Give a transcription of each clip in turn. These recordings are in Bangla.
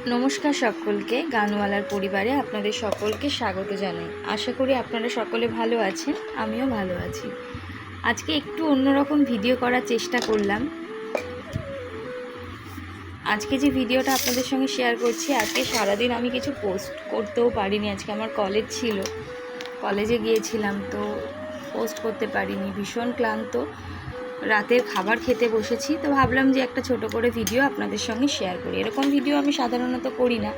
নমস্কার সকলকে, গানওয়ালার পরিবারে আপনাদের সকলকে স্বাগত জানাই। আশা করি আপনারা সকলে ভালো আছেন, আমিও ভালো আছি। আজকে একটু অন্যরকম ভিডিও করার চেষ্টা করলাম। আজকে যে ভিডিওটা আপনাদের সঙ্গে শেয়ার করছি, আজকে সারাদিন আমি কিছু পোস্ট করতেও পারিনি। আজকে আমার কলেজ ছিল, কলেজে গিয়েছিলাম, তো পোস্ট করতে পারিনি, ভীষণ ক্লান্ত। রাতের খাবার খেতে বসেছি, তো ভাবলাম যে একটা ছোট করে ভিডিও আপনাদের সঙ্গে শেয়ার করি। এরকম ভিডিও আমি সাধারণত করি না,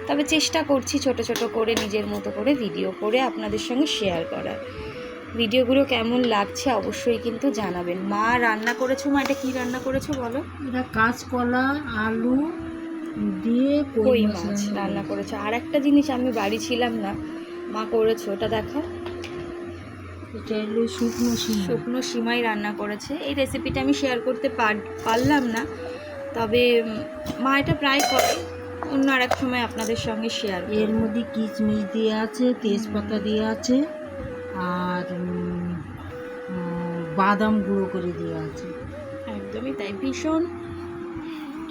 তবে চেষ্টা করছি ছোট ছোট করে নিজের মতো করে ভিডিও করে আপনাদের সঙ্গে শেয়ার করার। ভিডিওগুলো কেমন লাগছে অবশ্যই কিন্তু জানাবেন। মা রান্না করেছো। মা, এটা কী রান্না করেছো বলো? এটা কাঁচকলা আলু দিয়ে কই মাছ রান্না করেছো। আর একটা জিনিস আমি বাড়ি ছিলাম না, মা করেছো, ওটা দেখো। এটা হলো শুকনো সিমাই রান্না করেছে। এই রেসিপিটা আমি শেয়ার করতে পারলাম না, তবে মা এটা প্রায় করে। অন্য আর এক সময় আপনাদের সঙ্গে শেয়ার। এর মধ্যে কিশমিশ দিয়ে আছে, তেজপাতা দিয়ে আছে, আর বাদাম গুঁড়ো করে দিয়ে আছে। একদমই তাই, ভীষণ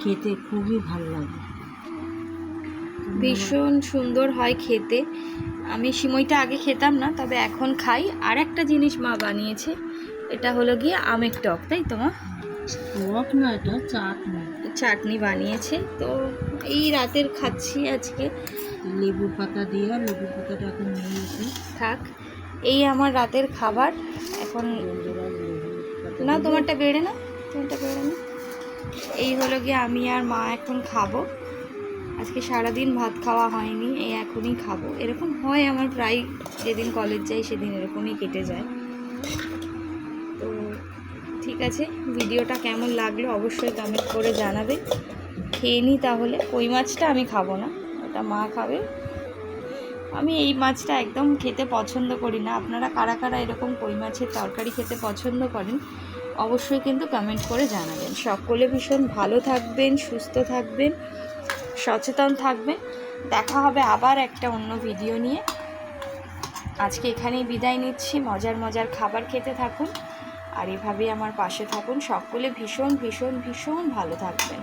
খেতে খুবই ভালো লাগে, ভীষণ সুন্দর হয় খেতে। আমি সিমইটা আগে খেতাম না, তবে এখন খাই। আর একটা জিনিস মা বানিয়েছে, এটা হলো গিয়ে আমের টক, তাই তো মা? টক না, এটা চাটনি। চাটনি বানিয়েছে, তো এই রাতের খাচ্ছি আজকে। লেবুর পাতা দিয়ে, লেবুর পাতাটা এখন নিয়ে এসে থাক, এই আমার রাতের খাবার এখন। না, তোমারটা বেড়ে না, তোমারটা বেড়ে না। এই হলো গিয়ে আমি আর মা এখন খাবো। আজকে সারাদিন ভাত খাওয়া হয়নি, এই এখনই খাবো। এরকম হয় আমার প্রায়, যেদিন কলেজ যাই সেদিন এরকমই কেটে যায়। তো ঠিক আছে, ভিডিওটা কেমন লাগলো অবশ্যই কমেন্ট করে জানাবে। খেয়ে নিই তাহলে। কই মাছটা আমি খাবো না, ওটা মা খাবে। আমি এই মাছটা একদম খেতে পছন্দ করি না। আপনারা কারা কারা এরকম কই মাছের তরকারি খেতে পছন্দ করেন অবশ্যই কিন্তু কমেন্ট করে জানাবেন। সকলে ভীষণ ভালো থাকবেন, সুস্থ থাকবেন, সচেতন থাকবেন। দেখা হবে আবার একটা অন্য ভিডিও নিয়ে। আজকে এখানেই বিদায় নিচ্ছি। মজার মজার খাবার খেতে থাকুন আর এভাবেই আমার পাশে থাকুন। সকলে ভীষণ ভীষণ ভীষণ ভালো থাকবেন।